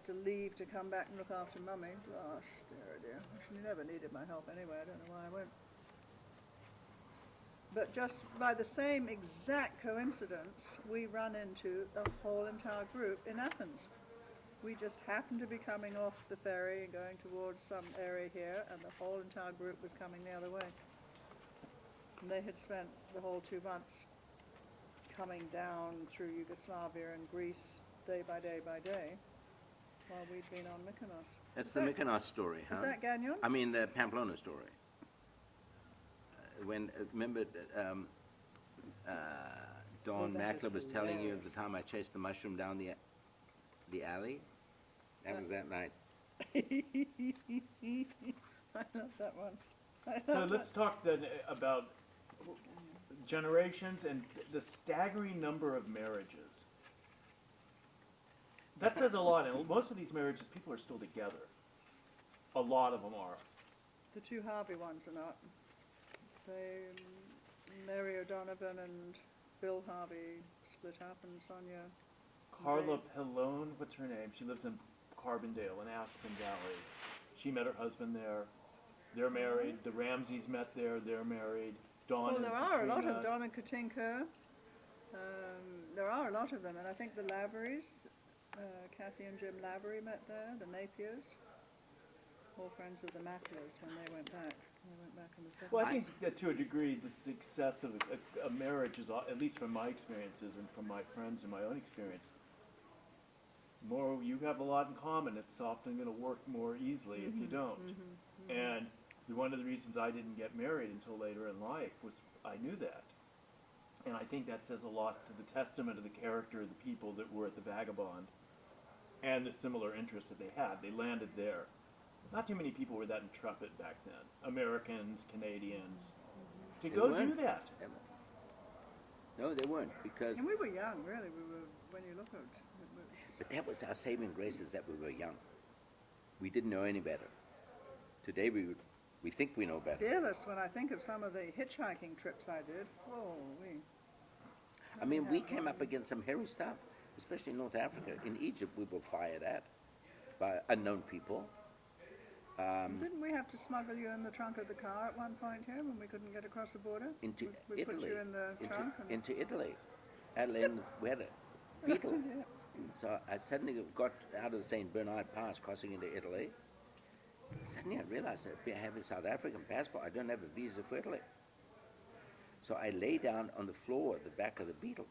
had to leave to come back and look after Mummy. Gosh, dear, oh dear. She never needed my help anyway. I don't know why I went. But just by the same exact coincidence, we run into the whole entire group in Athens. We just happened to be coming off the ferry and going towards some area here, and the whole entire group was coming the other way. And they had spent the whole 2 months coming down through Yugoslavia and Greece day by day by day, while we'd been on Mykonos. That's the Mykonos story, huh? Is that Gagnon? I mean, the Pamplona story. When, remember, Don Mackler was telling you at the time I chased the mushroom down the alley? That was that night. I love that one. So let's talk then about generations and the staggering number of marriages. That says a lot. And most of these marriages, people are still together. A lot of them are. The 2 Harvey ones are not. Mary O'Donovan and Bill Harvey split up, and Sonia. Carla Pellone, what's her name? She lives in Carbondale in Aspen Valley. She met her husband there. They're married. The Ramseys met there. They're married. Dawn and There are a lot Katrina. of Don and Katinka. There are a lot of them, and I think the Laverys, Kathy and Jim Lavery met there, the Napiers, all friends of the Macklers when they went back. They went back in the 70s. Well, I think that to a degree, the success of a marriage is, at least from my experiences and from my friends and my own experience, more you have a lot in common. It's often going to work more easily if you don't. And one of the reasons I didn't get married until later in life was I knew that. And I think that says a lot to the testament of the character of the people that were at the Vagabond and the similar interests that they had. They landed there. Not too many people were that intrepid back then. Americans, Canadians, to They go weren't. do that. No, they weren't, because, And we were young, really. We were, when you look at it. but that was our saving grace, is that we were young. We didn't know any better. Today we think we know better. Fearless when I think of some of the hitchhiking trips I did. Oh, I mean, we came up against some hairy stuff, especially in North Africa. In Egypt, we were fired at by unknown people. Didn't we have to smuggle you in the trunk of the car at one point here when we couldn't get across the border? Into we Italy. put you in the trunk? Into Italy. Adelaide, we had a beetle. Yeah. So I suddenly got out of the St. Bernard Pass, crossing into Italy. Suddenly I realized that I have a South African passport. I don't have a visa for Italy. So I lay down on the floor at the back of the Beetle.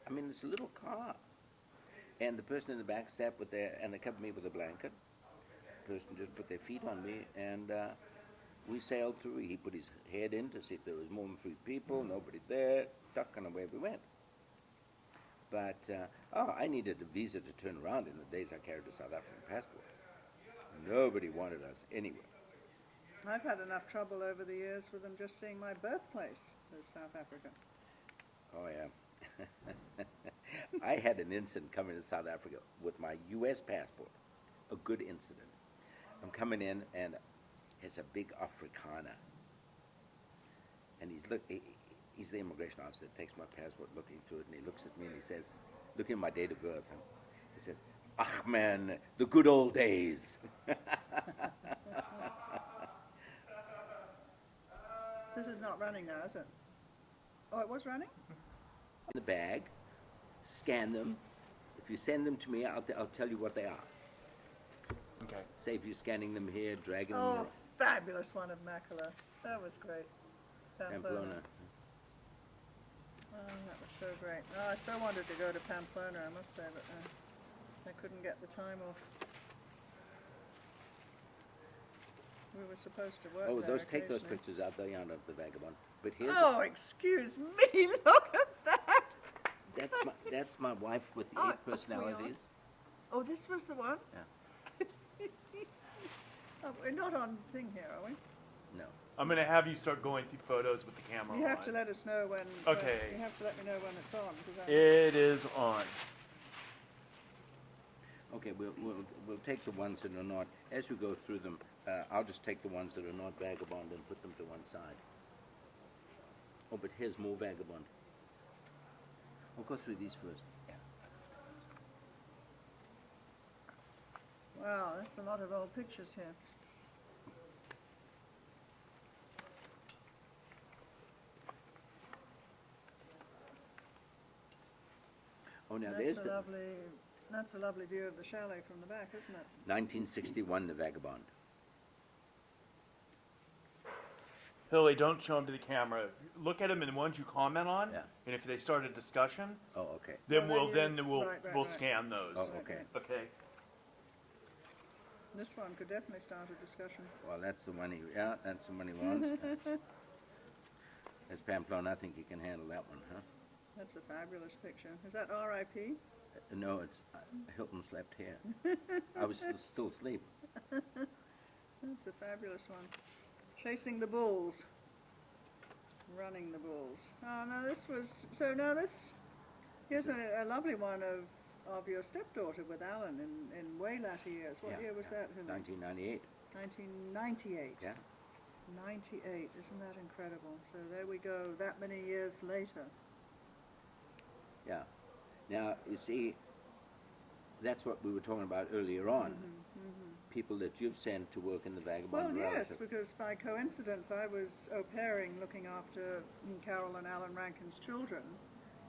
I mean, it's a little car. And the person in the back sat and they covered me with a blanket. The person just put their feet on me, and we sailed through. He put his head in to see if there was more than 3 people, nobody there, duck, and away we went. But, I needed a visa to turn around in the days I carried a South African passport. Nobody wanted us anywhere. I've had enough trouble over the years with them just seeing my birthplace as South African. Oh, yeah. I had an incident coming to South Africa with my U.S. passport, a good incident. I'm coming in, and it's a big Afrikaner. And he's the immigration officer, takes my passport, looking through it, and he looks at me and he says, looking at my date of birth, and he says, "Ach man, the good old days." This is not running now, is it? Oh, it was running? In the bag, scan them. If you send them to me, I'll tell you what they are. Okay. Save you scanning them here, dragging them Oh, around. fabulous one of Makela. That was great. Pamplona. Oh, that was so great. Oh, I so wanted to go to Pamplona, I must say, but I couldn't get the time off. We were supposed to work there Take those occasionally. pictures out there of the Vagabond. But here's Oh, excuse me, look at that! that's my wife with the Oh, 8 personalities. Oh, this was the one? Yeah. Oh, we're not on thing here, are we? No. I'm going to have you start going through photos with the camera You on. have to let us know when. Okay. You have to let me know when it's on. 'Cause It is on. Okay, we'll take the ones that are not. As we go through them, I'll just take the ones that are not Vagabond and put them to one side. Oh, but here's more Vagabond. We'll go through these first. Yeah. Wow, that's a lot of old pictures here. Oh, now there's the That's a lovely view of the chalet from the back, isn't it? 1961, the Vagabond. Hilly, don't show them to the camera. Look at them, and the ones you comment on, Yeah. and if they start a discussion, Oh, okay. then Well, we'll then we'll right. scan those. Oh, okay. Okay. This one could definitely start a discussion. Well, that's the one that's the one he wants. As Pamplona, I think you can handle that one, huh? That's a fabulous picture. Is that R.I.P.? No, it's Hilton slept here. I was still asleep. That's a fabulous one. Chasing the bulls. Running the bulls. Oh, no, here's a lovely one of your stepdaughter with Alan in way latter years. What year was that? 1998. 1998. Yeah. 98, isn't that incredible? So there we go, that many years later. Yeah. Now, you see, that's what we were talking about earlier on. People that you've sent to work in the Vagabond Well, yes, relative. because by coincidence I was au pairing looking after Carol and Alan Rankin's children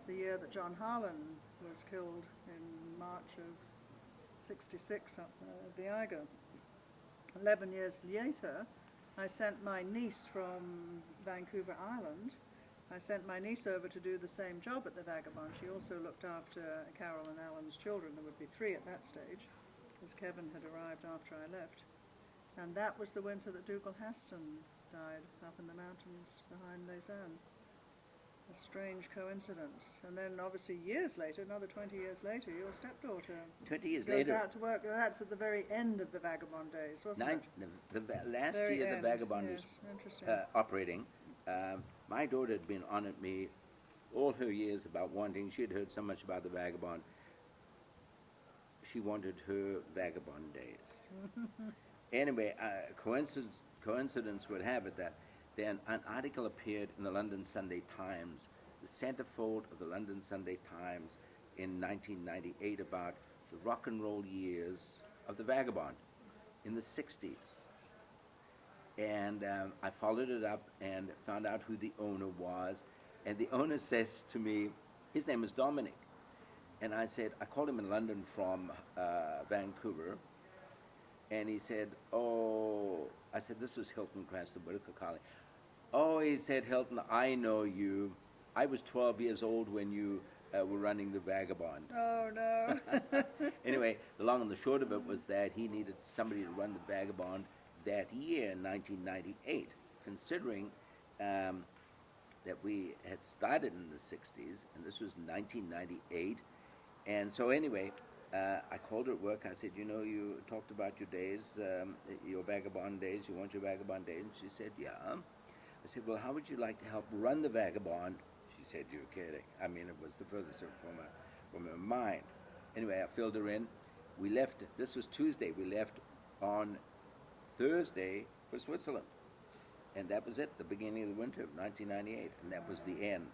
the year that John Harlan was killed in March of 66 up at the Eiger. 11 years later, I sent my niece from Vancouver Island. I sent my niece over to do the same job at the Vagabond. She also looked after Carol and Alan's children. There would be 3 at that stage, because Kevin had arrived after I left. And that was the winter that Dougal Haston died up in the mountains behind Lausanne. A strange coincidence. And then obviously years later, another 20 years later, your stepdaughter 20 years goes later. out to work. That's at the very end of the Vagabond days, wasn't it? Last Very year end, the Vagabond yes, was interesting. operating. My daughter had been on at me all her years about wanting. She had heard so much about the Vagabond. She wanted her Vagabond days. Anyway, coincidence would have it that then an article appeared in the London Sunday Times, the centerfold of the London Sunday Times in 1998 about the rock and roll years of the Vagabond in the 60s. And I followed it up and found out who the owner was. And the owner says to me, his name is Dominic. And I said, I called him in London from Vancouver. And he said, I said, this is Hilton Cranston-Whittaker calling. Oh, he said, Hilton, I know you. I was 12 years old when you were running the Vagabond. Oh, no. Anyway, the long and the short of it was that he needed somebody to run the Vagabond that year in 1998, considering that we had started in the 60s, and this was 1998. And so anyway, I called her at work. I said, you know, you talked about your days, your Vagabond days. You want your Vagabond days? And she said, yeah. I said, well, how would you like to help run the Vagabond? She said, you're kidding. I mean, it was the furthest from her mind. Anyway, I filled her in. We left, this was Tuesday. We left on Thursday for Switzerland. And that was it, the beginning of the winter of 1998. And that was the end.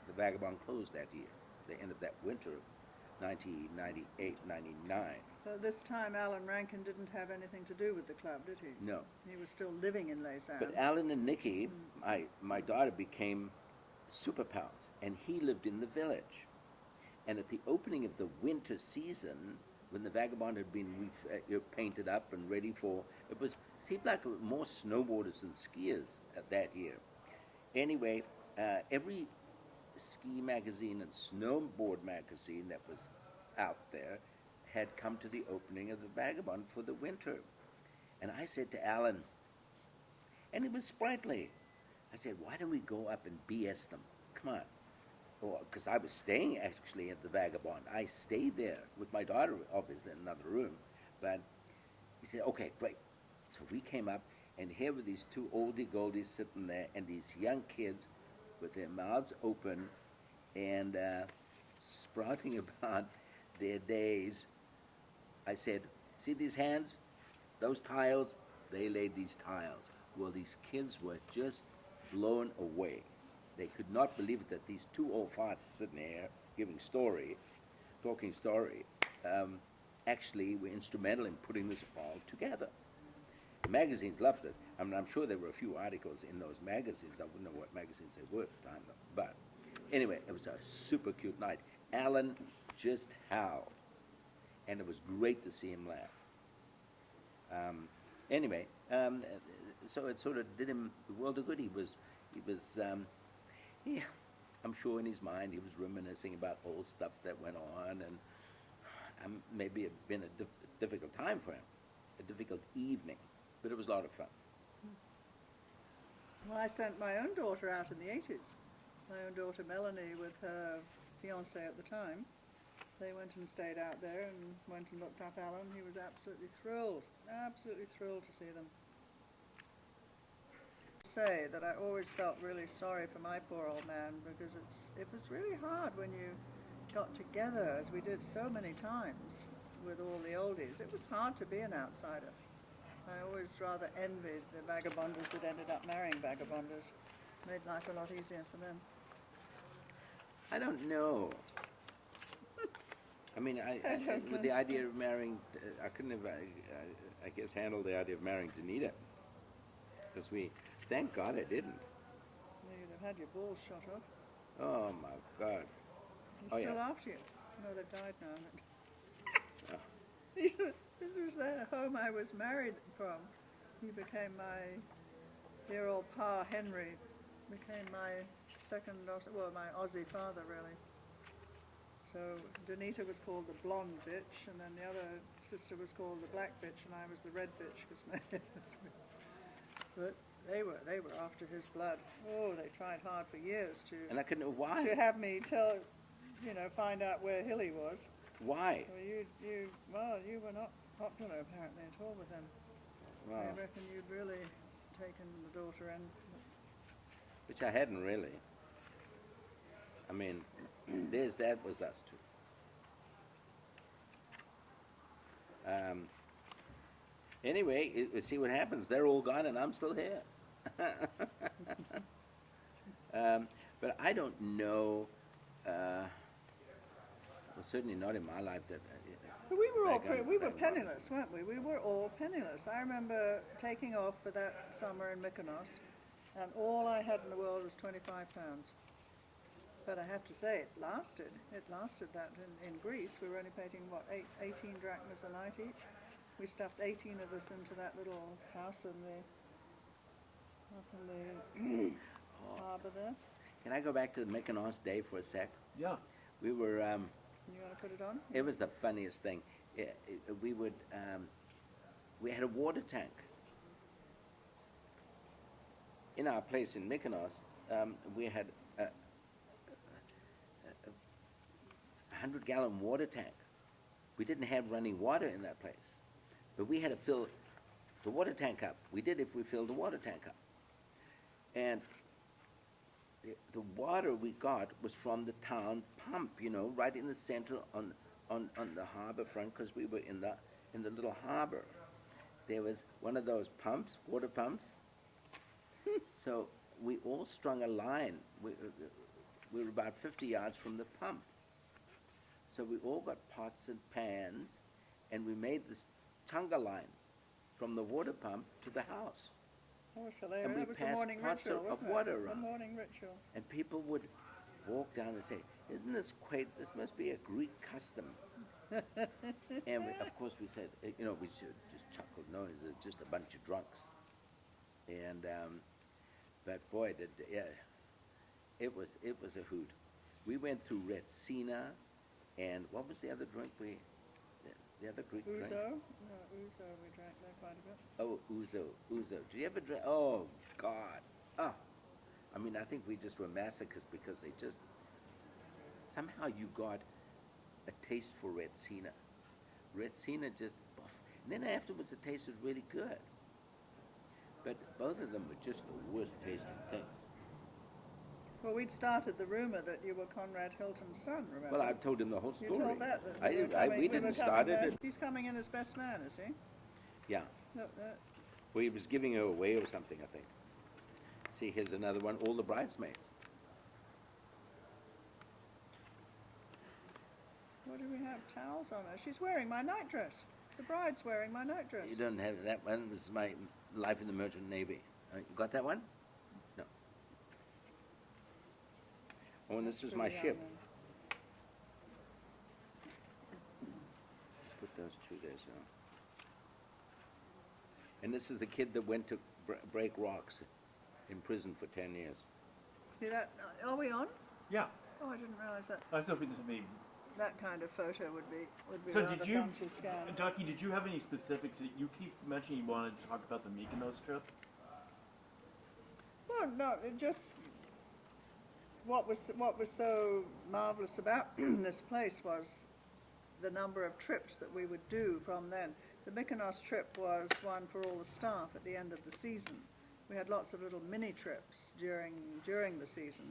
The Vagabond closed that year, the end of that winter of 1998, 99. So this time Alan Rankin didn't have anything to do with the club, did he? No. He was still living in Lausanne. But Alan and Nikki, my daughter, became super pals, and he lived in the village. And at the opening of the winter season, when the Vagabond had been painted up and ready for, seemed like more snowboarders than skiers that year. Anyway, every ski magazine and snowboard magazine that was out there had come to the opening of the Vagabond for the winter. And I said to Alan, and it was sprightly, I said, why don't we go up and BS them? Come on. Because I was staying actually at the Vagabond. I stayed there with my daughter, obviously, in another room. But he said, okay, great. So we came up, and here were these 2 oldie goldies sitting there, and these young kids with their mouths open and sprouting about their days. I said, see these hands? Those tiles? They laid these tiles. Well, these kids were just blown away. They could not believe it that these 2 old farts sitting here giving story, talking story, actually were instrumental in putting this all together. The magazines loved it. I mean, I'm sure there were a few articles in those magazines. I wouldn't know what magazines they were at the time, though. But anyway, it was a super cute night. Alan just howled, and it was great to see him laugh. Anyway, so it sort of did him the world of good. He was, yeah, I'm sure in his mind he was reminiscing about old stuff that went on, and maybe it had been a difficult time for him, a difficult evening, but it was a lot of fun. Well, I sent my own daughter out in the 80s. My own daughter Melanie with her fiance at the time. They went and stayed out there and went and looked up Alan. He was absolutely thrilled to see them. Say that I always felt really sorry for my poor old man, because it was really hard when you got together, as we did so many times with all the oldies. It was hard to be an outsider. I always rather envied the vagabonders that ended up marrying vagabonders. Made life a lot easier for them. I don't know. I mean, with the idea of marrying, I couldn't have, I guess, handled the idea of marrying Danita. Because thank God I didn't. You'd have had your balls shot off. Oh my God. He's Oh, still yeah. after you. No, they've died now. Oh. This was the home I was married from. He became my dear old Pa Henry, became my second, my Aussie father, really. So Danita was called the blonde bitch, and then the other sister was called the black bitch, and I was the red bitch, but they were after his blood. Oh, they tried hard for years And I couldn't, why? to have me find out where Hilly was. Why? Well, you were not popular apparently at all with him. Wow. I reckon you'd really taken the daughter in. Which I hadn't really. I mean, that was us two. Anyway, see what happens. They're all gone and I'm still here. But I don't know, well, certainly not in my life that... But we were penniless, weren't we? We were all penniless. I remember taking off for that summer in Mykonos, and all I had in the world was £25. But I have to say, it lasted. It lasted that in Greece. We were only paying, 18 drachmas a night each. We stuffed 18 of us into that little house up in the harbour there. Can I go back to the Mykonos day for a sec? Yeah. We were... You want to put it on? It was the funniest thing. We had a water tank. In our place in Mykonos, we had a 100-gallon water tank. We didn't have running water in that place. But we had to fill the water tank up. We did if we filled the water tank up. And the water we got was from the town pump, right in the center on the harbor front, because we were in the little harbor. There was one of those pumps, water pumps. So we all strung a line. We were about 50 yards from the pump. So we all got pots and pans, and we made this tonga line from the water pump to the house. That was hilarious. And we That was the passed morning pots ritual, of wasn't water it? around. The morning ritual. And people would walk down and say, "Isn't this quaint? This must be a Greek custom." And of course we said, we just chuckled. No, it's just a bunch of drunks. And but boy, it was a hoot. We went through Retsina, and what was the other drink the other Greek drink? Ouzo? No, ouzo we drank there quite a bit. Oh, ouzo. Did you ever drink? Oh, God. Oh. I mean, I think we just were masochists because they just... Somehow you got a taste for Retsina. Retsina just... And then afterwards it tasted really good. But both of them were just the worst tasting things. Well, we'd started the rumor that you were Conrad Hilton's son, remember? Well, I've told him the whole You story. told that We didn't start it. He's coming in as best man, is he? Yeah. No, Well, he was giving her away or something, I think. See, here's another one. All the bridesmaids. What do we have? Towels on her. She's wearing my nightdress. The bride's wearing my nightdress. You don't have that one. This is my life in the Merchant Navy. You got that one? No. Oh, and this is my Pretty ship. young Put those two there, so. And this is the kid that went to break rocks in prison for 10 years. then. See that? Are we on? Yeah. Oh, I didn't realize that. I was hoping this would be. That kind of photo would be So rather did you, fun to scan. Ducky, did you have any specifics that you keep mentioning you wanted to talk about the Mykonos trip? Well, no, it just what was so marvelous about this place was the number of trips that we would do from then. The Mykonos trip was one for all the staff at the end of the season. We had lots of little mini trips during the season.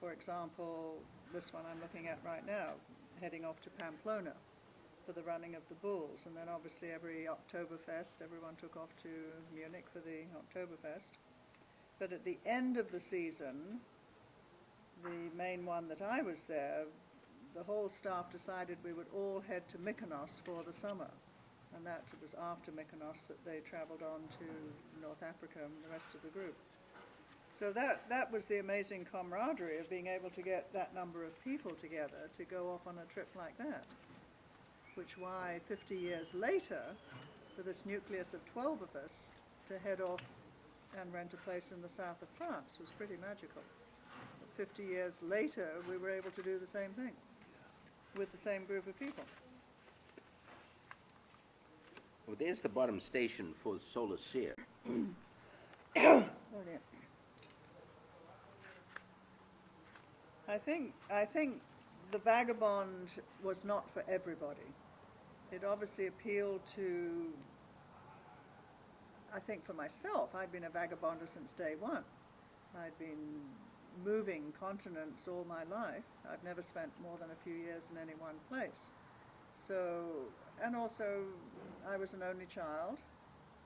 For example, this one I'm looking at right now, heading off to Pamplona for the running of the bulls, and then obviously every Oktoberfest, everyone took off to Munich for the Oktoberfest. But at the end of the season, the main one that I was there, the whole staff decided we would all head to Mykonos for the summer. And that was after Mykonos that they traveled on to North Africa and the rest of the group. So that was the amazing camaraderie of being able to get that number of people together to go off on a trip like that. Which why 50 years later, for this nucleus of 12 of us to head off and rent a place in the south of France was pretty magical. But 50 years later, we were able to do the same thing with the same group of people. Well, there's the bottom station for Solar Sear. Oh dear. I think the Vagabond was not for everybody. It obviously appealed to, I think for myself, I'd been a vagabonder since day one. I'd been moving continents all my life. I've never spent more than a few years in any one place. So, and also I was an only child.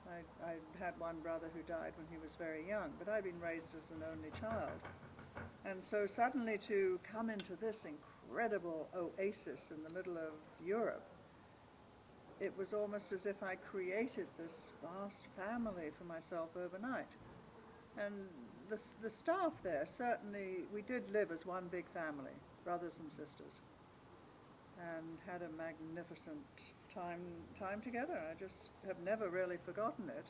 I had one brother who died when he was very young, but I'd been raised as an only child. And so suddenly to come into this incredible oasis in the middle of Europe, it was almost as if I created this vast family for myself overnight. And the staff there, certainly, we did live as one big family, brothers and sisters, and had a magnificent time together. I just have never really forgotten it.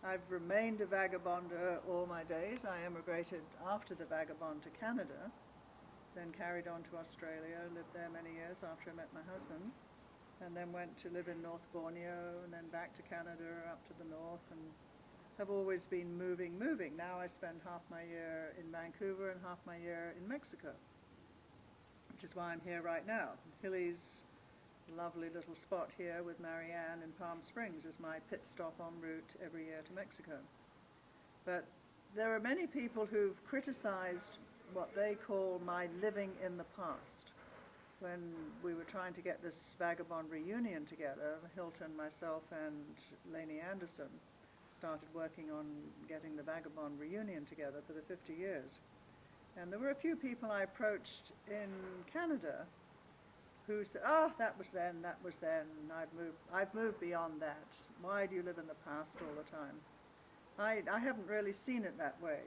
I've remained a vagabonder all my days. I emigrated after the Vagabond to Canada, then carried on to Australia, lived there many years after I met my husband, and then went to live in North Borneo, and then back to Canada, up to the north, and have always been moving. Now I spend half my year in Vancouver and half my year in Mexico, which is why I'm here right now. Hilly's lovely little spot here with Marianne in Palm Springs is my pit stop en route every year to Mexico. But there are many people who've criticized what they call my living in the past. When we were trying to get this Vagabond reunion together, Hilton, myself, and Lainey Anderson started working on getting the Vagabond reunion together for the 50 years. And there were a few people I approached in Canada who said, that was then, I've moved beyond that. Why do you live in the past all the time? I haven't really seen it that way.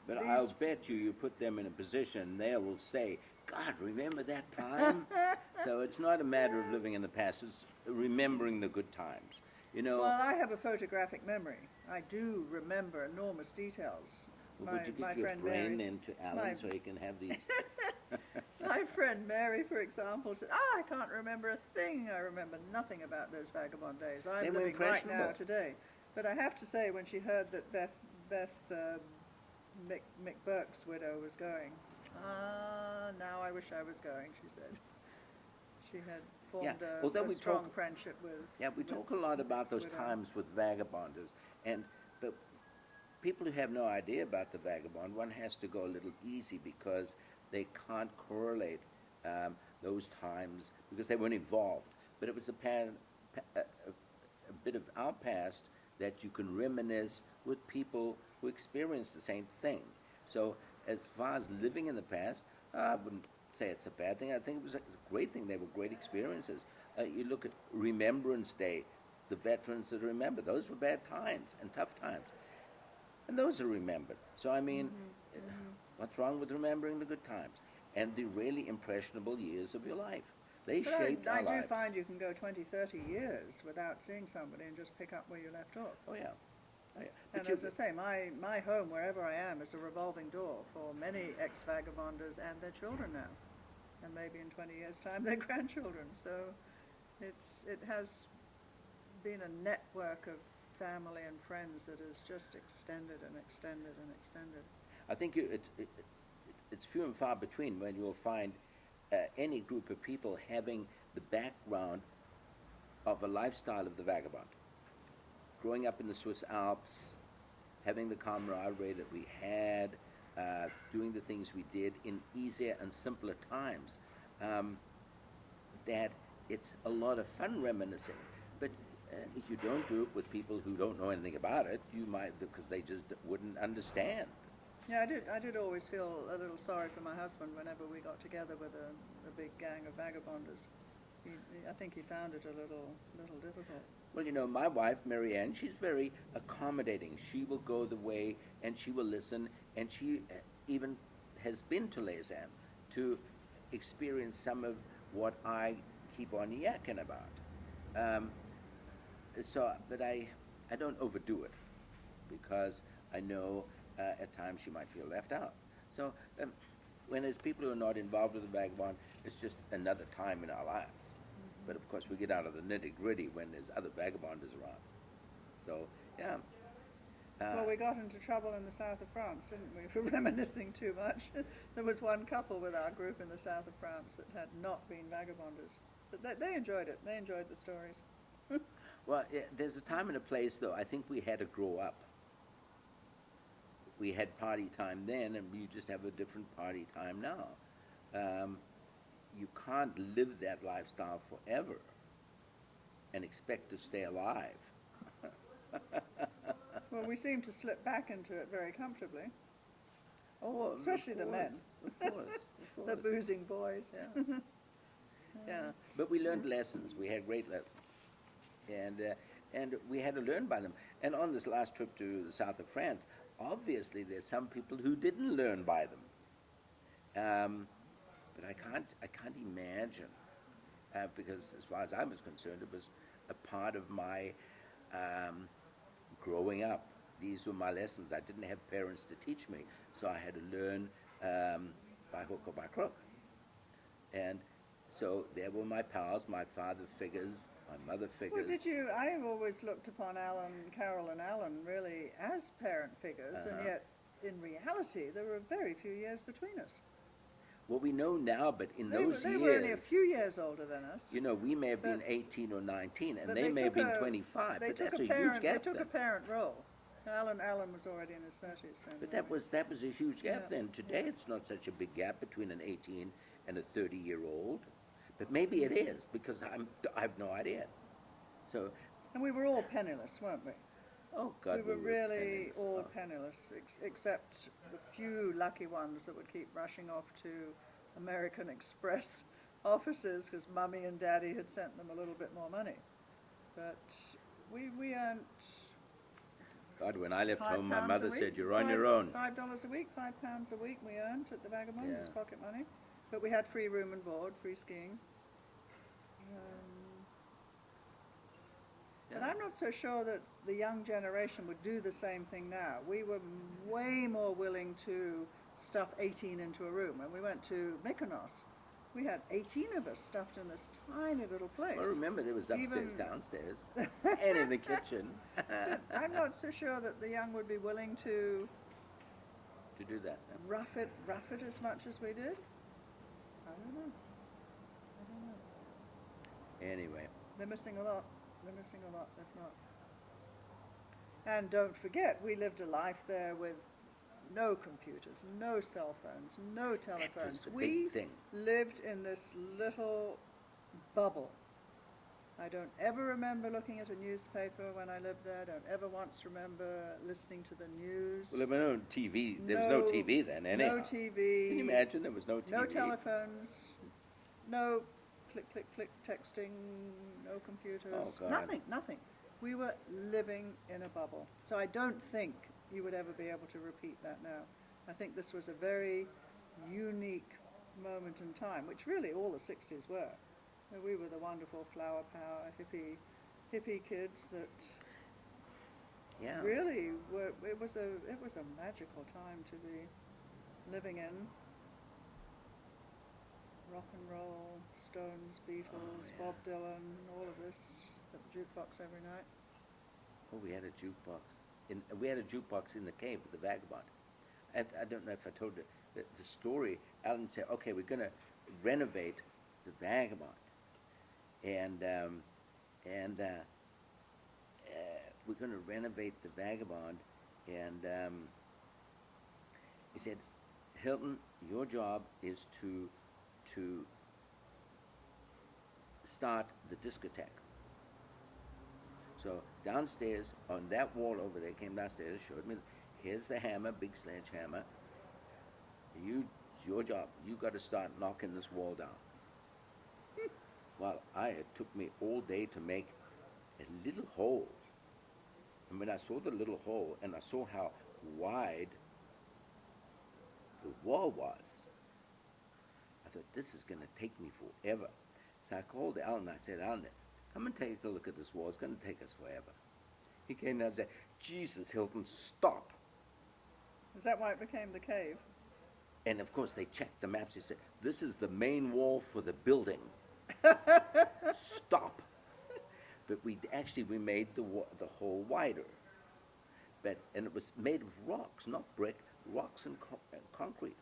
But I'll bet you put them in a position, they will say, God, remember that time? So it's not a matter of living in the past, it's remembering the good times. You know. Well, I have a photographic memory. I do remember enormous details. Well, would you get your brain into Alan so he can have these? My friend Mary, for examtle, said, I can't remember a thing. I remember nothing about those Vagabond days. I'm living right now today. But I have to say, when she heard that Mick Burke's widow was going, now I wish I was going, she said. She had formed a strong friendship with... Yeah, we talk a lot about those times with vagabonders. But people who have no idea about the vagabond, one has to go a little easy because they can't correlate those times because they weren't involved. But it was a bit of our past that you can reminisce with people who experienced the same thing. So as far as living in the past, I wouldn't say it's a bad thing. I think it was great thing. They were great experiences. You look at Remembrance Day, the veterans that remember, those were bad times and tough times. And those are remembered. So, I mean, what's wrong with remembering the good times? And the really impressionable years of your life. They But shaped our I do lives. find you can go 20, 30 years without seeing somebody and just pick up where you left off. Oh, yeah. Oh, yeah. And But you- as I say, my home, wherever I am, is a revolving door for many ex-vagabonders and their children now. And maybe in 20 years' time, their grandchildren. So it has been a network of family and friends that has just extended and extended and extended. I think it's few and far between when you'll find any group of people having the background of a lifestyle of the vagabond. Growing up in the Swiss Alps, having the camaraderie that we had, doing the things we did in easier and simpler times, that it's a lot of fun reminiscing. But if you don't do it with people who don't know anything about it, you might, because they just wouldn't understand. Yeah, I did always feel a little sorry for my husband whenever we got together with a big gang of vagabonders. I think he found it a little difficult. Well, you know, my wife, Mary Ann, she's very accommodating. She will go the way, and she will listen, and she even has been to Lausanne to experience some of what I keep on yakking about. But I don't overdo it, because I know at times she might feel left out. So when there's people who are not involved with the vagabond, it's just another time in our lives. But of course we get out of the nitty-gritty when there's other vagabonders around. So, yeah. Well, we got into trouble in the south of France, didn't we, for reminiscing too much. There was one couple with our group in the south of France that had not been vagabonders. But they enjoyed it. They enjoyed the stories. Well, yeah, there's a time and a place, though. I think we had to grow up. We had party time then, and we just have a different party time now. You can't live that lifestyle forever and expect to stay alive. Well, we seem to slip back into it very comfortably, Oh, especially the men, Of course. the boozing boys. Yeah. Yeah, but we learned lessons. We had great lessons, and we had to learn by them. And on this last trip to the south of France, obviously there's some people who didn't learn by them. But I can't imagine, because as far as I was concerned, it was a part of my growing up. These were my lessons. I didn't have parents to teach me, so I had to learn by hook or by crook. And so there were my pals, my father figures, my mother figures. Well, I've always looked upon Carol and Alan really as parent figures, and yet in reality there were very few years between us. Well, we know now, but in those they years, were only a few years older than us. you know, we may have been But- 18 or 19, and But they may have took been a- 25, they but took that's a a parent, huge gap They took then. a parent role. Alan was already in his 30s. But that was a huge gap Yeah, then. Today, it's not such a big gap between an 18 and a 30-year-old. But maybe it is, because I've no idea. So, And we were all penniless, weren't we? oh God, we were really penniless. all Oh. penniless, except the few lucky ones that would keep rushing off to American Express offices because Mummy and Daddy had sent them a little bit more money. But we earned God, when I left £5 home, my a mother week. said, "You're on your own." $5 a week, £5 a week we earned at the Vagabond as Yeah. pocket money. But we had free room and board, free skiing. But Yeah. I'm not so sure that the young generation would do the same thing now. We were way more willing to stuff 18 into a room. When we went to Mykonos, we had 18 of us stuffed in this tiny little place. Well, remember, there was upstairs, Even- downstairs, and in the kitchen But I'm not so sure that the young would be willing to to do that. rough it as much as we did. I don't know. Anyway, They're missing a lot. They're missing a lot, if not. And don't forget, we lived a life there with no computers, no cell phones, no telephones. the big We thing. lived in this little bubble. I don't ever remember looking at a newspaper when I lived there. I don't ever once remember listening to the news. well, there was no TV. There was no TV then, anyhow. No TV. Can you imagine there was no TV? No telephones. No click, click, click, texting, no computers, Oh, God. nothing. We were living in a bubble. So I don't think you would ever be able to repeat that now. I think this was a very unique moment in time, which really all the 60s were. We were the wonderful flower power hippie kids that Yeah. really were. It was a magical time to be living in. Rock and roll, Stones, Beatles, yeah. Bob Dylan, all of this at the jukebox every night. Oh, we had a jukebox. We had a jukebox in the cave with the Vagabond. I don't know if I told you the story. Alan said, "Okay, we're going to renovate the Vagabond, and we're going to renovate the Vagabond." And he said, "Hilton, your job is to start the discotheque." So downstairs on that wall over there, came downstairs, showed me, here's the hammer, big sledgehammer. It's your job. You got to start knocking this wall down. Well, it took me all day to make a little hole. And when I saw the little hole and I saw how wide the wall was, I thought, this is going to take me forever. So I called Alan. I said, "Alan, come and take a look at this wall. It's going to take us forever." He came down and said, "Jesus, Hilton, stop." Is that why it became the cave? And of course, they checked the maps. They said, "This is the main wall for the building. Stop." But we made the hole wider. And it was made of rocks, not brick, rocks and concrete,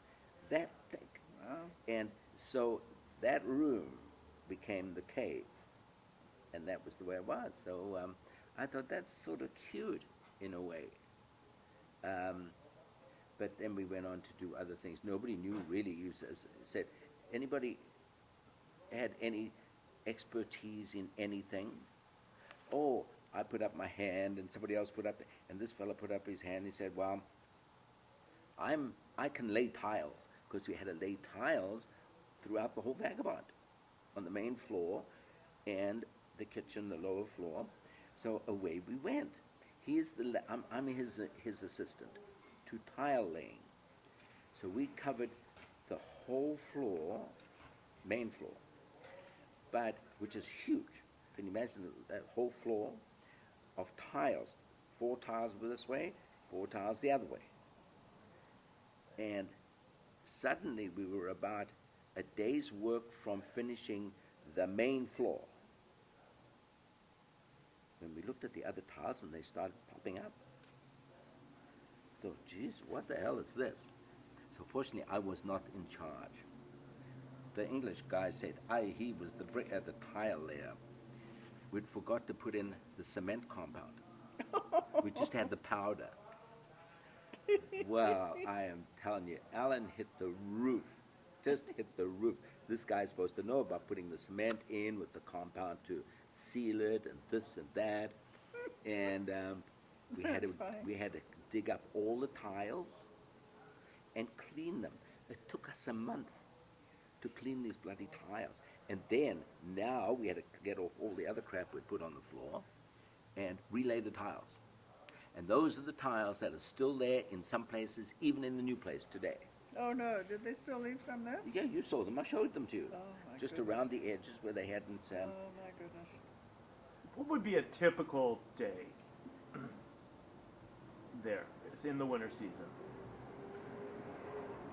that thick. Wow. And so that room became the cave. And that was the way it was. So I thought that's sort of cute in a way. But then we went on to do other things. Nobody knew really. You said, anybody had any expertise in anything? Oh, I put up my hand, and somebody else put up, and this fellow put up his hand. He said, "Well, I can lay tiles," because we had to lay tiles throughout the whole Vagabond, on the main floor, and the kitchen, the lower floor. So away we went. I'm his assistant to tile laying. So we covered the whole floor, main floor, which is huge. Can you imagine that whole floor of tiles? 4 tiles this way, 4 tiles the other way. And suddenly we were about a day's work from finishing the main floor. When we looked at the other tiles and they started popping up, I thought, geez, what the hell is this? So fortunately, I was not in charge. The English guy said he was the tile layer. We'd forgot to put in the cement compound. We just had the powder. Well, I am telling you, Alan hit the roof. Just hit the roof. This guy's supposed to know about putting the cement in with the compound to seal it and this and that. And we had to dig up all the tiles and clean them. It took us a month to clean these bloody tiles. And then, now, we had to get off all the other crap we'd put on the floor and relay the tiles. And those are the tiles that are still there in some places, even in the new place today. Oh no, did they still leave some there? Yeah, you saw them. I showed them to you. Oh my Just goodness. around the edges where they hadn't... Oh my goodness. What would be a typical day there? It's in the winter season.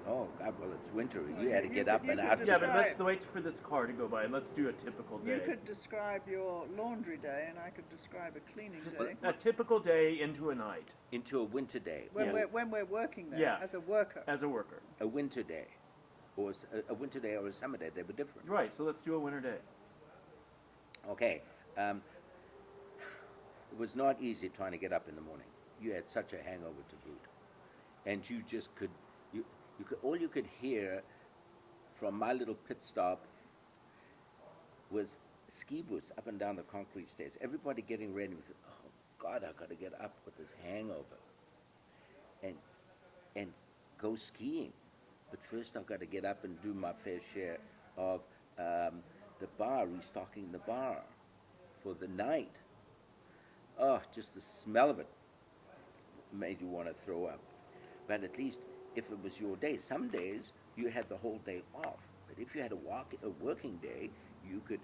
Oh, God, well, it's winter. Well, You had to you get could- up you and could out. Yeah, but Describe. let's wait for this car to go by and let's do a typical day. You could describe your laundry day, and I could describe a cleaning day. A typical day into a night Into a winter day. When Yeah. we're working there Yeah. as a worker. as a worker. A winter day. Or a winter day or a summer day. They were different. Right, so let's do a winter day. Okay. It was not easy trying to get up in the morning. You had such a hangover to boot. And you just could... all you could hear from my little pit stop was ski boots up and down the concrete stairs. Everybody getting ready with, oh God, I got to get up with this hangover and go skiing. But first I've got to get up and do my fair share of the bar, restocking the bar for the night. Oh, just the smell of it made you want to throw up. But at least if it was your day, some days you had the whole day off. But if you had a working day, you could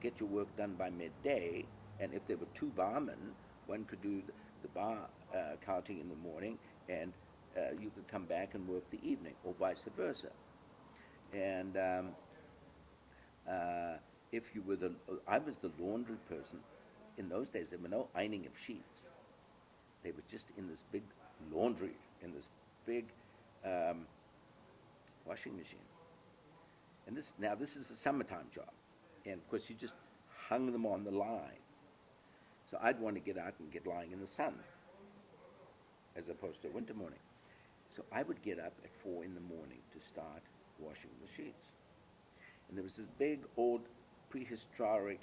get your work done by midday. And if there were two barmen, one could do the bar counting in the morning, and you could come back and work the evening, or vice versa. And if you were I was the laundry person. In those days, there were no ironing of sheets. They were just in this big laundry, in this big washing machine. And this is a summertime job. And of course, you just hung them on the line. So I'd want to get out and get lying in the sun, as opposed to winter morning. So I would get up at 4 in the morning to start washing the sheets. And there was this big old prehistoric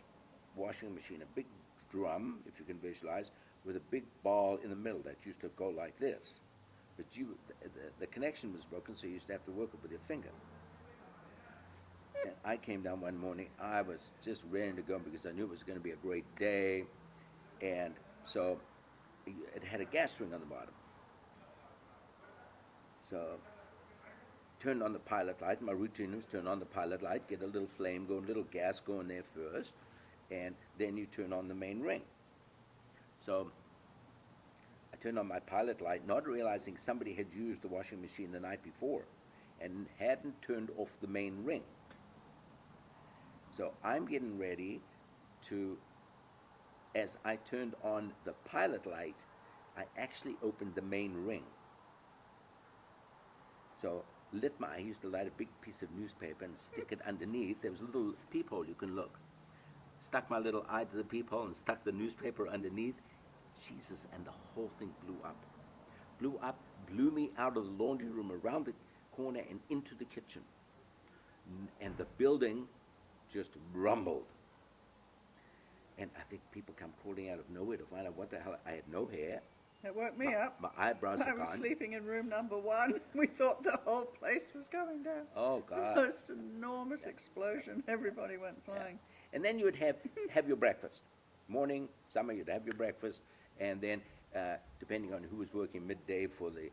washing machine, a big drum, if you can visualize, with a big ball in the middle that used to go like this. But the connection was broken, so you used to have to work it with your finger. And I came down one morning, I was just ready to go because I knew it was going to be a great day. And so it had a gas ring on the bottom. So turned on the pilot light. My routine was turn on the pilot light, get a little flame going, a little gas going there first, and then you turn on the main ring. So I turned on my pilot light, not realizing somebody had used the washing machine the night before and hadn't turned off the main ring. So I'm getting ready to, as I turned on the pilot light, I actually opened the main ring. So I used to light a big piece of newspaper and stick it underneath. There was a little peephole you can look. Stuck my little eye to the peephole and stuck the newspaper underneath. Jesus, and the whole thing blew up. Blew me out of the laundry room, around the corner and into the kitchen. And the building just rumbled. And I think people come crawling out of nowhere to find out what the hell. I had no hair. It woke me up. My eyebrows I are was gone. sleeping in room number 1. We thought the whole place was going down. Oh, God. The most enormous explosion. Everybody went flying. Yeah. And then you would have your breakfast. Morning, summer, you'd have your breakfast. And then, depending on who was working midday for the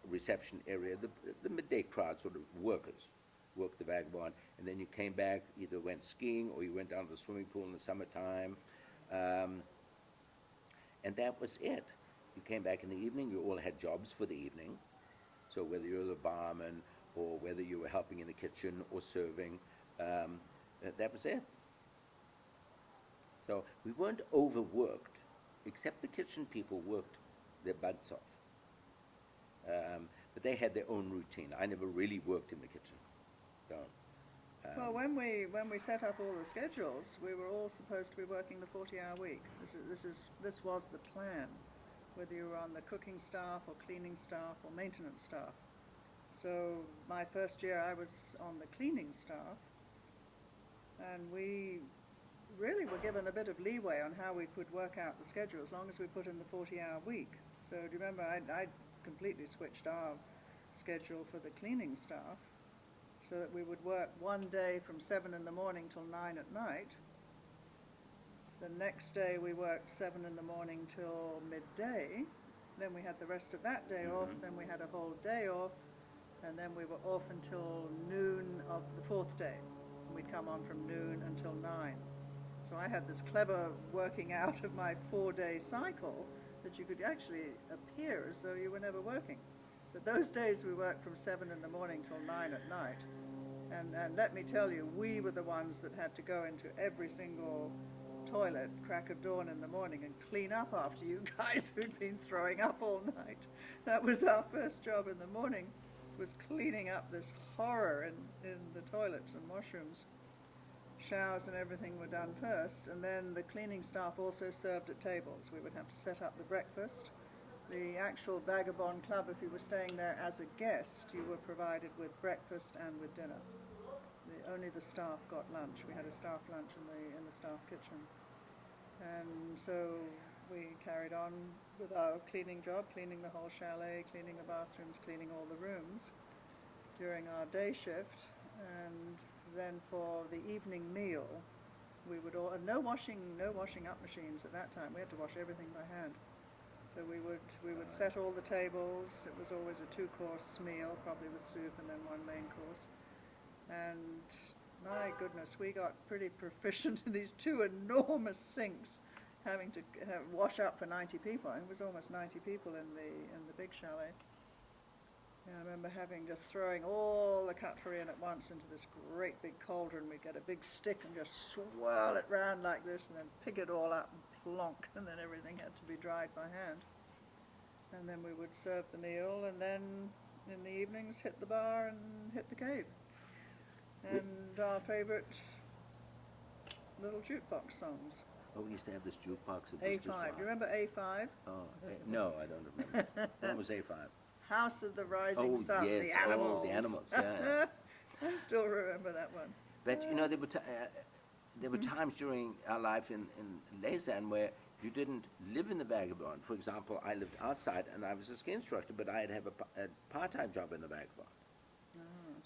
reception area, the midday crowd, sort of workers, worked the Vagabond. And then you came back, either went skiing or you went down to the swimming pool in the summertime. And that was it. You came back in the evening, you all had jobs for the evening. So whether you were the barman or whether you were helping in the kitchen or serving, that was it. So we weren't overworked, except the kitchen people worked their butts off. But they had their own routine. I never really worked in the kitchen. So, Well, when we set up all the schedules, we were all supposed to be working the 40-hour week. This was the plan, whether you were on the cooking staff or cleaning staff or maintenance staff. So my first year I was on the cleaning staff, and we really were given a bit of leeway on how we could work out the schedule as long as we put in the 40-hour week. So do you remember I completely switched our schedule for the cleaning staff, so that we would work one day from 7 in the morning till 9 at night. The next day we worked 7 in the morning till midday. Then we had the rest of that day off. Then we had a whole day off. And then we were off until noon of the 4th day. We'd come on from noon until 9. So I had this clever working out of my 4-day cycle that you could actually appear as though you were never working. But those days we worked from 7 in the morning till 9 at night. And let me tell you, we were the ones that had to go into every single toilet, crack of dawn in the morning, and clean up after you guys who'd been throwing up all night. That was our first job in the morning, was cleaning up this horror in the toilets and washrooms. Showers and everything were done first, and then the cleaning staff also served at tables. We would have to set up the breakfast. The actual Vagabond Club, if you were staying there as a guest, you were provided with breakfast and with dinner. Only the staff got lunch. We had a staff lunch in the staff kitchen. And so we carried on with our cleaning job, cleaning the whole chalet, cleaning the bathrooms, cleaning all the rooms during our day shift. And then for the evening meal, we would all, and no washing up machines at that time. We had to wash everything by hand. So we would set all the tables. It was always a 2-course meal, probably with soup and then one main course. And my goodness, we got pretty proficient in these 2 enormous sinks, having to wash up for 90 people. It was almost 90 people in the big chalet. And I remember just throwing all the cutlery in at once into this great big cauldron. We'd get a big stick and just swirl it round like this and then pick it all up and plonk, and then everything had to be dried by hand. And then we would serve the meal, and then in the evenings hit the bar and hit the cave. And our favourite little jukebox songs. Oh, we used to have this jukebox at A5. Do you remember A5? Oh, no, I don't remember. What was A5? House of the Rising Sun, yes. the animals. Oh, the animals, yeah. I still remember that one. But, there were times during our life in Lausanne where you didn't live in the Vagabond. For example, I lived outside and I was a ski instructor, but I'd have a part-time job in the Vagabond.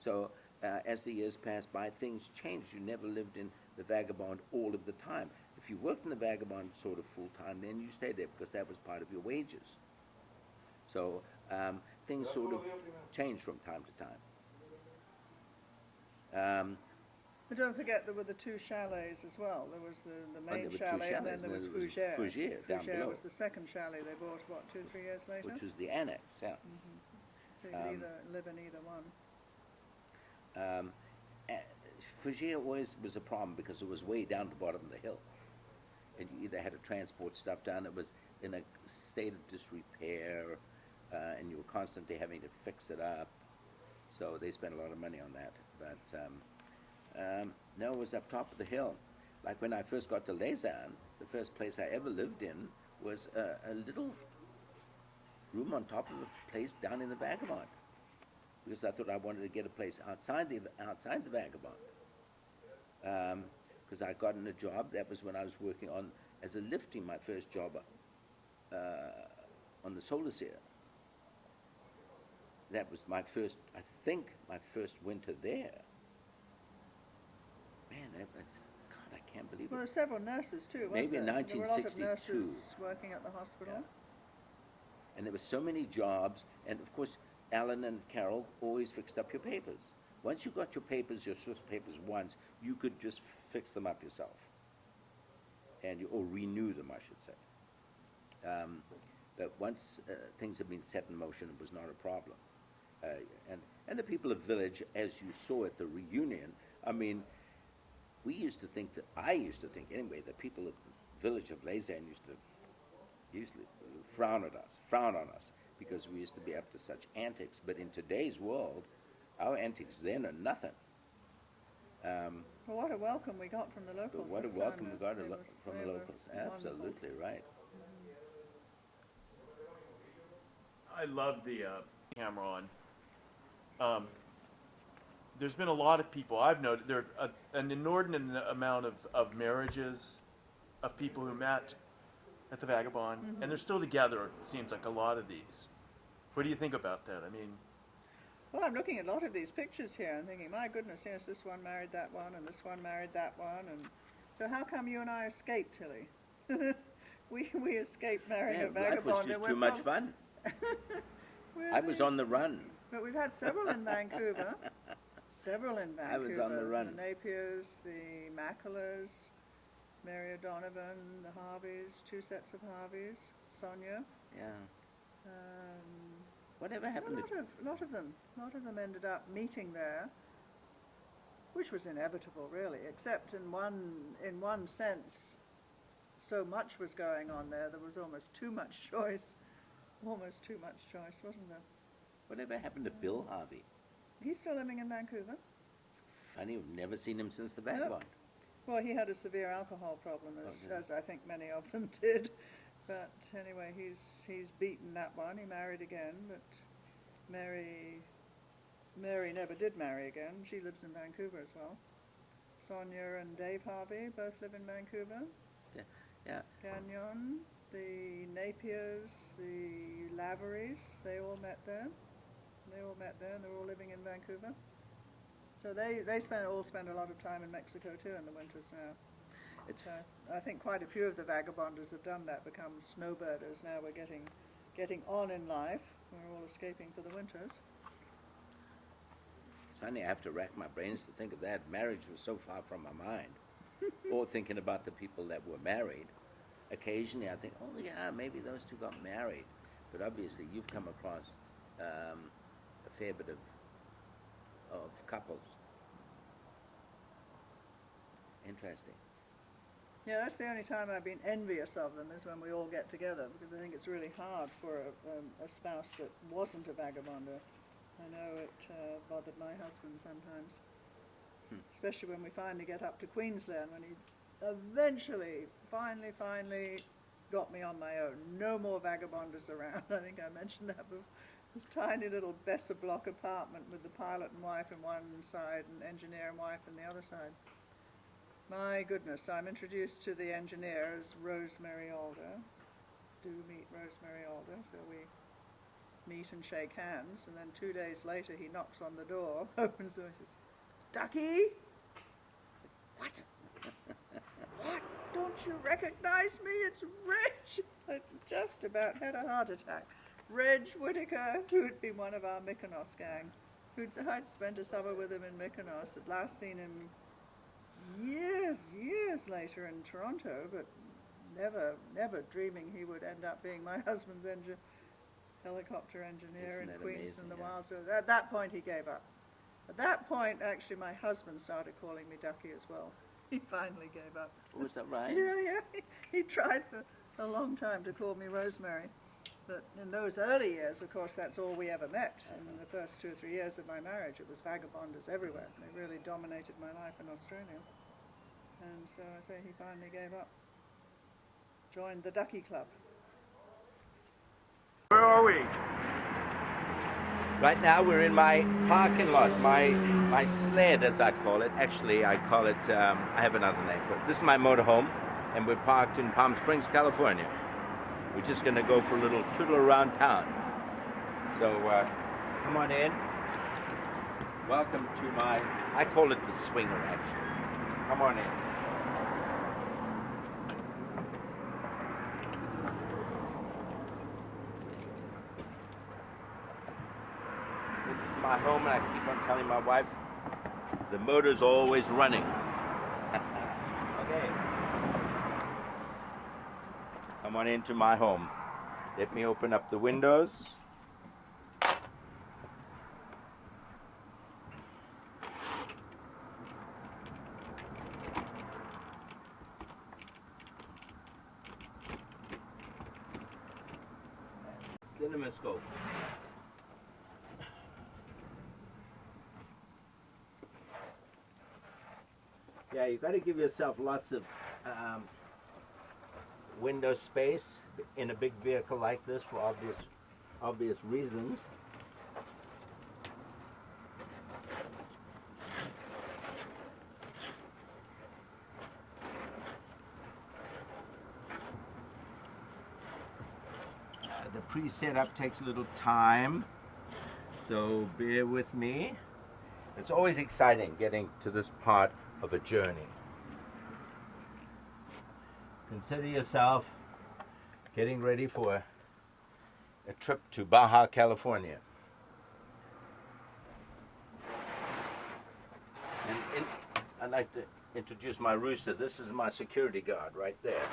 So as the years passed by, things changed. You never lived in the Vagabond all of the time. If you worked in the Vagabond sort of full-time, then you stayed there because that was part of your wages. So things sort of changed from time to time. But don't forget there were the 2 chalets as well. There was the main chalet, and then there was Fougère. Fougère, down below. Was the second chalet they bought, 2-3 years later? Which was the annex, yeah. So you could either live in either one. Fougère always was a problem because it was way down the bottom of the hill. And you either had to transport stuff down, it was in a state of disrepair, and you were constantly having to fix it up. So they spent a lot of money on that. But no, it was up top of the hill. Like when I first got to Lausanne, the first place I ever lived in was a little room on top of a place down in the Vagabond, because I thought I wanted to get a place outside the Vagabond. Because I got in a job, that was when I was working as a lifting, my first job on the solar seer. That was my first winter there. Man, God, I can't believe it. Well, there's several nurses too, weren't Maybe in there? There were a lot of 1962. nurses working at the hospital. Yeah. And there were so many jobs, and of course, Alan and Carol always fixed up your papers. Once you got your papers, your Swiss papers once, you could just fix them up yourself. Or renew them, I should say. But once things had been set in motion, it was not a problem. And the people of Village, as you saw at the reunion, I mean, I used to think anyway, the people of the Village of Lausanne used to frown on us, because we used to be up to such antics. But in today's world, our antics then are nothing. Well, what a welcome we got from the locals. What a this welcome time. we got They from the were locals. wonderful. Absolutely right. I love the camera on. There's been a lot of people, I've noted, there are an inordinate amount of marriages of people who met at the Vagabond, and they're still together, it seems like, a lot of these. What do you think about that? I mean... Well, I'm looking at a lot of these pictures here and thinking, my goodness, yes, this one married that one, and this one married that one, and so how come you and I escaped, Tilly? we escaped marrying a vagabond. Life was just too much fun. I was on the run. But we've had several in Vancouver. I was on the run. The Napiers, the Mackellas, Mary O'Donovan, the Harveys, 2 sets of Harveys, Sonia. Yeah. Whatever happened A lot of them ended up meeting there, which was inevitable, really, except in one sense, so much was going on there, there was almost too much choice. Almost too much choice, wasn't there? Whatever happened to Bill Harvey? He's still living in Vancouver. Funny, we've never seen him since the Vagabond. Well, he had a severe alcohol problem, Okay. as I think many of them did. But anyway, he's beaten that one. He married again, but Mary never did marry again. She lives in Vancouver as well. Sonia and Dave Harvey both live in Vancouver. Yeah. Gagnon, the Napiers, the Laverys, they all met there. And they're all living in Vancouver. So they all spend a lot of time in Mexico too in the winters now. It's So I think quite a few of the vagabonders have done that, become snowbirders. Now we're getting on in life. We're all escaping for the winters. Suddenly I have to rack my brains to think of that. Marriage was so far from my mind. Or thinking about the people that were married. Occasionally I think, oh yeah, maybe those two got married. But obviously you've come across a fair bit of couples. Interesting. Yeah, that's the only time I've been envious of them, is when we all get together, because I think it's really hard for a spouse that wasn't a vagabonder. I know it bothered my husband sometimes, especially when we finally get up to Queensland, when he eventually, finally got me on my own. No more vagabonders around. I think I mentioned that before. This tiny little Besser block apartment with the pilot and wife on one side and engineer and wife on the other side. My goodness, I'm introduced to the engineer as Rosemary Alder. Do meet Rosemary Alder, so we meet and shake hands, and then 2 days later he knocks on the door, opens the door, and says, "Ducky?" What? What? Don't you recognize me? It's Reg! I just about had a heart attack. Reg Whittaker, who'd been one of our Mykonos gang, I'd spent a summer with him in Mykonos. I'd last seen him years later in Toronto, but never dreaming he would end up being my husband's helicopter engineer in Queens in the wild. So at that point he gave up. At that point, actually, my husband started calling me Ducky as well. He finally gave up. Was that right? Yeah. He tried for a long time to call me Rosemary. But in those early years, of course, that's all we ever met. In the first 2 or 3 years of my marriage, it was vagabonders everywhere. They really dominated my life in Australia. And so I say he finally gave up. Joined the Ducky Club. Where are we? Right now we're in my parking lot, my sled, as I call it. Actually, I call it, I have another name for it. This is my motorhome, and we're parked in Palm Springs, California. We're just going to go for a little tootle around town. So come on in. Welcome to I call it the swinger, actually. Come on in. This is my home, and I keep on telling my wife, the motor's always running. Okay. Come on into my home. Let me open up the windows. CinemaScope. Yeah, you got to give yourself lots of window space in a big vehicle like this for obvious reasons. The pre-setup takes a little time, so bear with me. It's always exciting getting to this part of a journey. Consider yourself getting ready for a trip to Baja California. And I'd like to introduce my rooster. This is my security guard right there.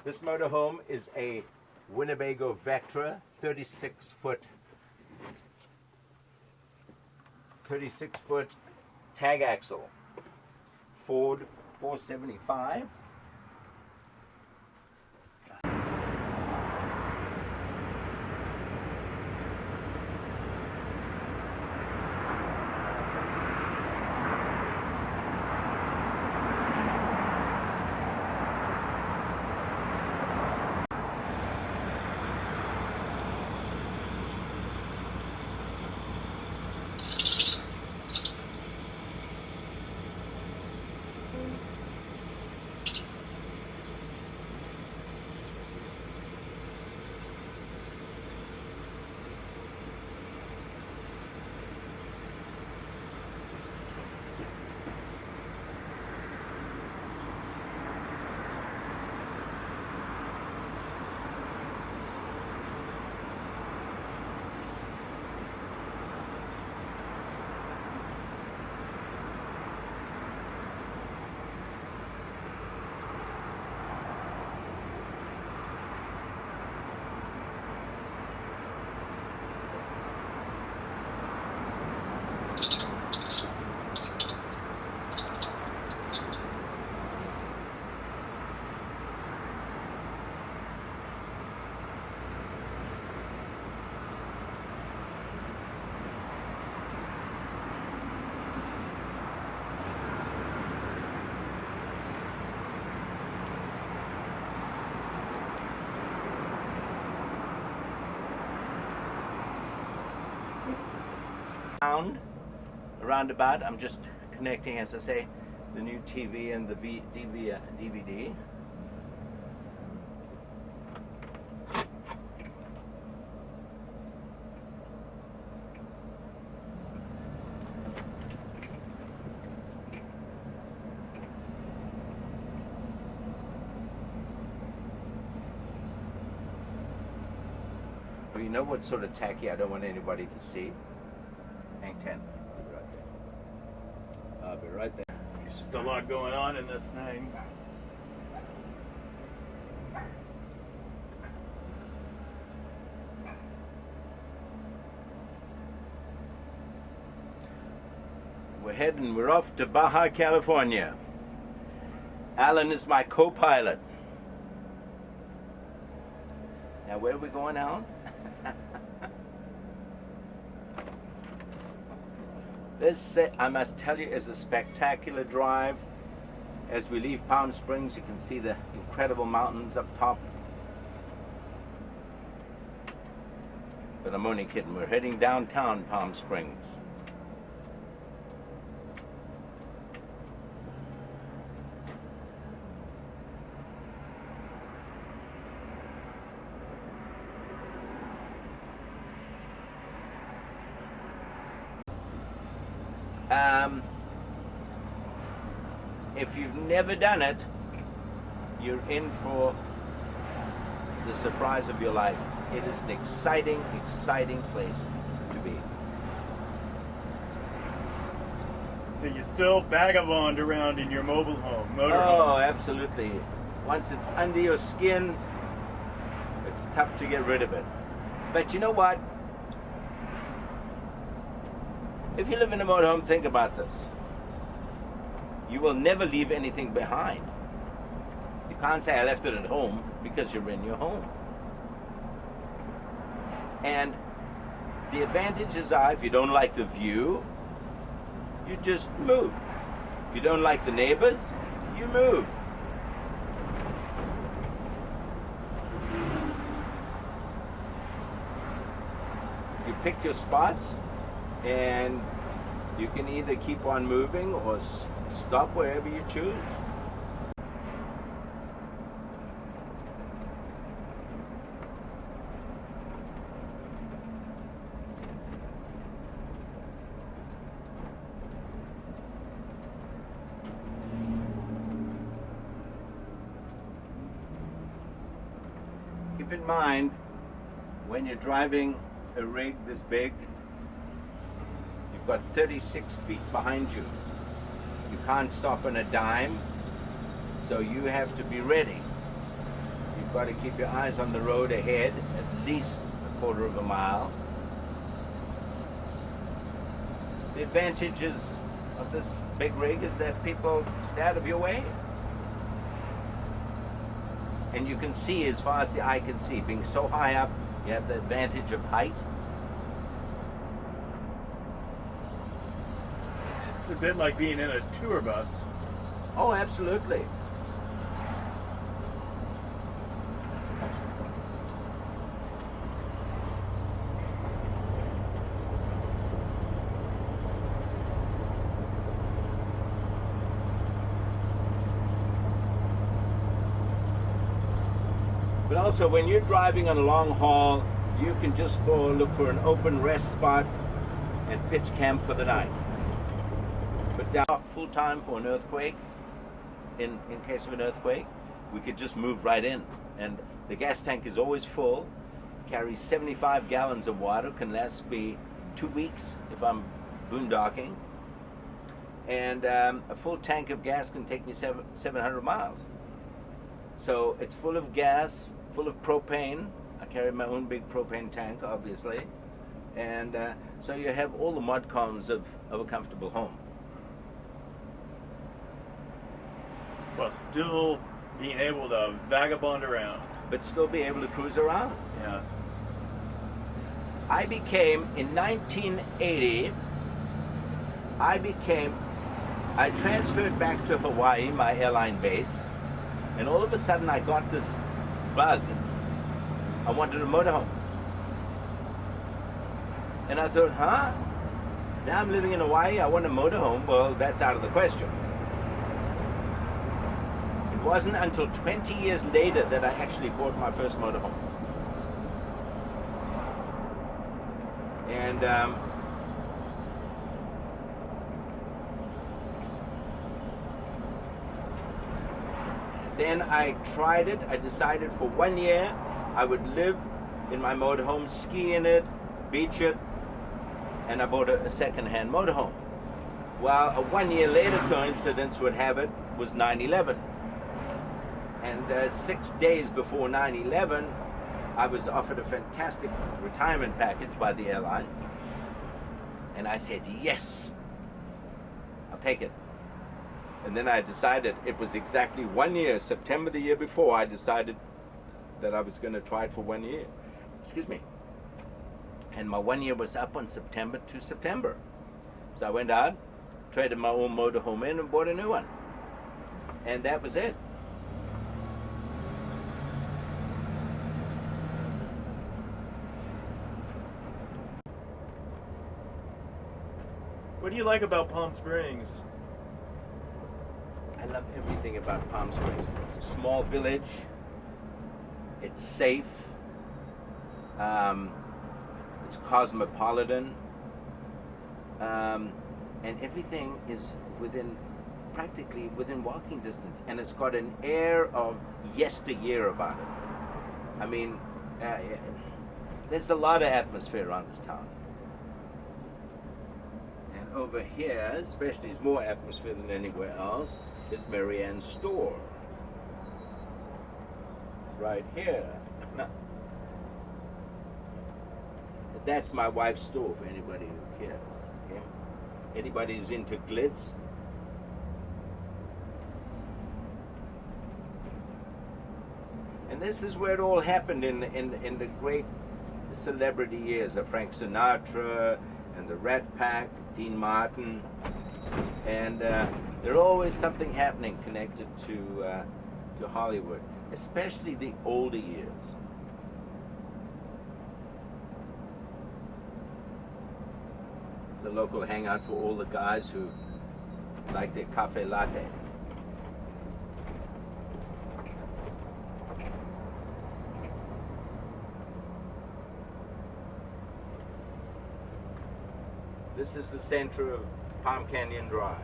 This motorhome is a Winnebago Vectra 36-foot tag axle, Ford 475. sound roundabout. I'm just connecting, as I say, the new TV and the DVD. Well, you know what's sort of tacky? I don't want anybody to see. Hang 10. I'll be right there. There's just a lot going on in this thing. We're off to Baja, California. Alan is my co-pilot. Now, where are we going, Alan? This, I must tell you, is a spectacular drive. As we leave Palm Springs, you can see the incredible mountains up top. But I'm only kidding. We're heading downtown Palm Springs. If you've never done it, you're in for the surprise of your life. It is an exciting, exciting place to be. So you still vagabond around in your mobile home, Oh, motorhome? absolutely. Once it's under your skin, it's tough to get rid of it. But you know what? If you live in a motorhome, think about this. You will never leave anything behind. You can't say I left it at home because you're in your home. And the advantages are, if you don't like the view, you just move. If you don't like the neighbors, you move. You pick your spots, and you can either keep on moving or stop wherever you choose. Keep in mind, when you're driving a rig this big, you've got 36 feet behind you. You can't stop on a dime, so you have to be ready. You've got to keep your eyes on the road ahead, at least a quarter of a mile. The advantages of this big rig is that people stay out of your way. And you can see as far as the eye can see. Being so high up, you have the advantage of height. It's a bit like being in a tour bus. Oh, absolutely. But also, when you're driving on a long haul, you can just look for an open rest spot and pitch camp for the night. But now, full time for an earthquake, in case of an earthquake, we could just move right in. And the gas tank is always full, carries 75 gallons of water, can last me 2 weeks if I'm boondocking. And a full tank of gas can take me 700 miles. So it's full of gas, full of propane. I carry my own big propane tank, obviously. And so you have all the mod cons of a comfortable home. While still being able to vagabond around. But still be able to cruise around. Yeah. I became, in 1980, I transferred back to Hawaii, my airline base, and all of a sudden I got this bug. I wanted a motorhome. And I thought, Now I'm living in Hawaii, I want a motorhome. Well, that's out of the question. It wasn't until 20 years later that I actually bought my first motorhome. And then I tried it. I decided for 1 year I would live in my motorhome, ski in it, beach it, and I bought a second-hand motorhome. Well, a 1 year later coincidence would have it was 9/11. And 6 days before 9/11, I was offered a fantastic retirement package by the airline. And I said, yes, I'll take it. And then I decided, it was exactly 1 year, September the year before, I decided that I was going to try it for 1 year. Excuse me. And my 1 year was up on September to September. So I went out, traded my old motorhome in and bought a new one. And that was it. What do you like about Palm Springs? I love everything about Palm Springs. It's a small village. It's safe. It's cosmopolitan. And everything is practically within walking distance. And it's got an air of yesteryear about it. I mean, there's a lot of atmosphere around this town. And over here, especially, is more atmosphere than anywhere else, is Marianne's store. Right here. That's my wife's store for anybody who cares. Okay? Anybody who's into glitz. And this is where it all happened in the great celebrity years of Frank Sinatra and the Rat Pack, Dean Martin, and there's always something happening connected to Hollywood, especially the older years. The local hangout for all the guys who like their cafe latte. This is the center of Palm Canyon Drive.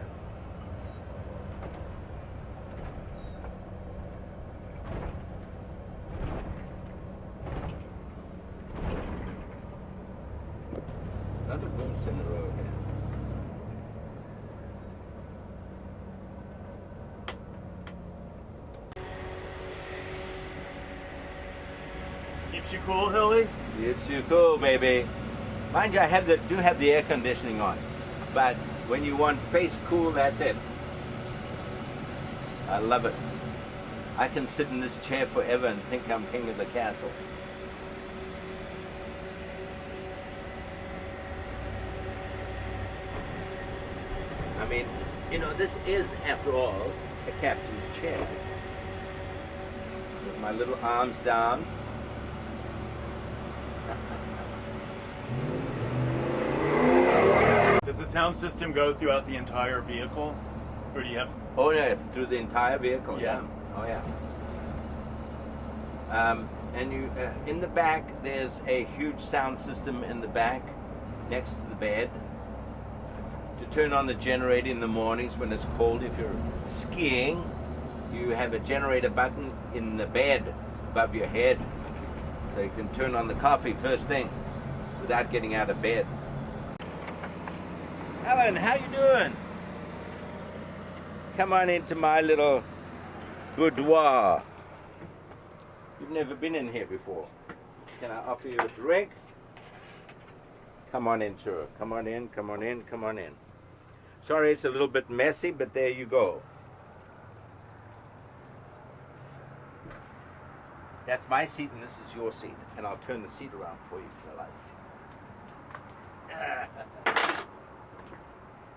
Another boost in the road here. Keeps you cool, Hilly? Keeps you cool, baby. Mind you, I do have the air conditioning on, but when you want face cool, that's it. I love it. I can sit in this chair forever and think I'm king of the castle. I mean, you know, this is, after all, a captain's chair. With my little arms down. Does the sound system go throughout the entire vehicle? Or do you have... Oh yeah, through the entire vehicle, Yeah. Oh yeah. And you, in the back, there's a huge sound system in the back, next to the bed, to turn on the generator in the mornings when it's cold. If you're skiing, you have a generator button in the bed above your head, so you can turn on the coffee first thing without getting out of bed. Alan, how you doing? Come on into my little boudoir. You've never been in here before. Can I offer you a drink? Come on in, sir. Come on in, come on in, come on in. Sorry it's a little bit messy, but there you go. That's my seat and this is your seat. And I'll turn the seat around for you if you like.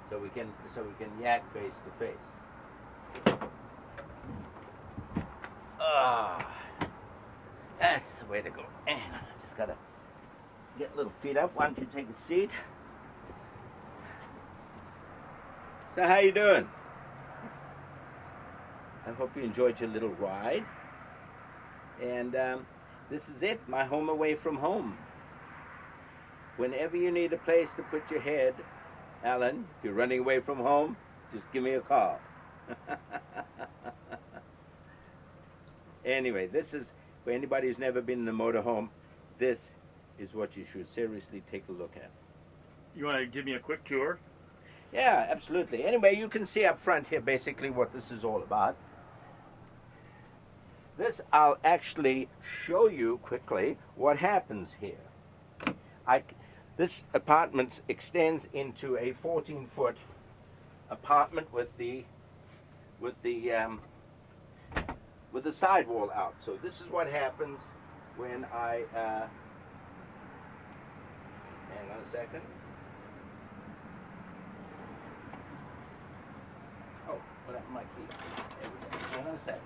So we can yak face to face. Ah, that's the way to go. And I just gotta get little feet up. Why don't you take a seat? So how you doing? I hope you enjoyed your little ride. And this is it, my home away from home. Whenever you need a place to put your head, Alan, if you're running away from home, just give me a call. Anyway, this is, for anybody who's never been in a motorhome, this is what you should seriously take a look at. You want to give me a quick tour? Yeah, absolutely. Anyway, you can see up front here basically what this is all about. This, I'll actually show you quickly what happens here. This apartment extends into a 14-foot apartment with the sidewall out. So this is what happens when I hang on a second. Oh, what happened to my key? There we go. Hang on a second.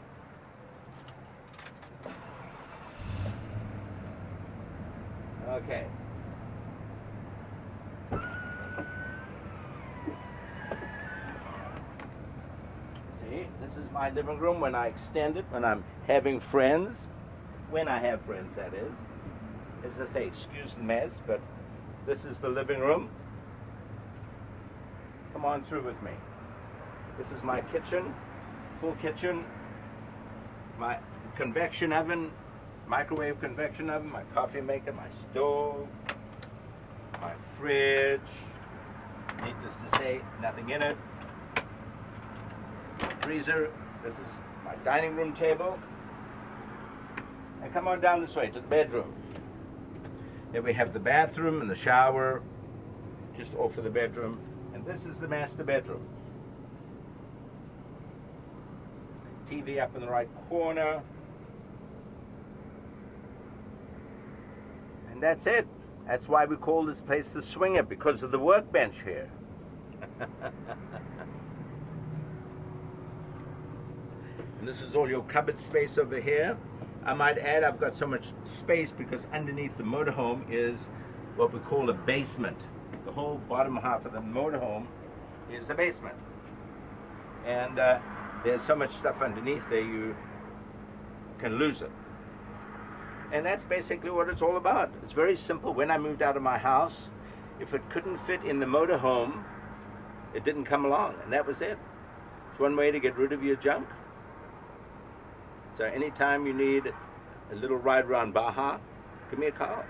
Okay. See, this is my living room when I extend it, when I'm having friends. When I have friends, that is. As I say, excuse the mess, but this is the living room. Come on through with me. This is my kitchen, full kitchen, my convection oven, microwave convection oven, my coffee maker, my stove, my fridge, needless to say, nothing in it, freezer. This is my dining room table. And come on down this way to the bedroom. Here we have the bathroom and the shower, just off of the bedroom. And this is the master bedroom. TV up in the right corner. And that's it. That's why we call this place the Swinger, because of the workbench here. And this is all your cupboard space over here. I might add, I've got so much space because underneath the motorhome is what we call a basement. The whole bottom half of the motorhome is a basement. And there's so much stuff underneath there you can lose it. And that's basically what it's all about. It's very simple. When I moved out of my house, if it couldn't fit in the motorhome, it didn't come along, and that was it. It's one way to get rid of your junk. So anytime you need a little ride around Baja, give me a call.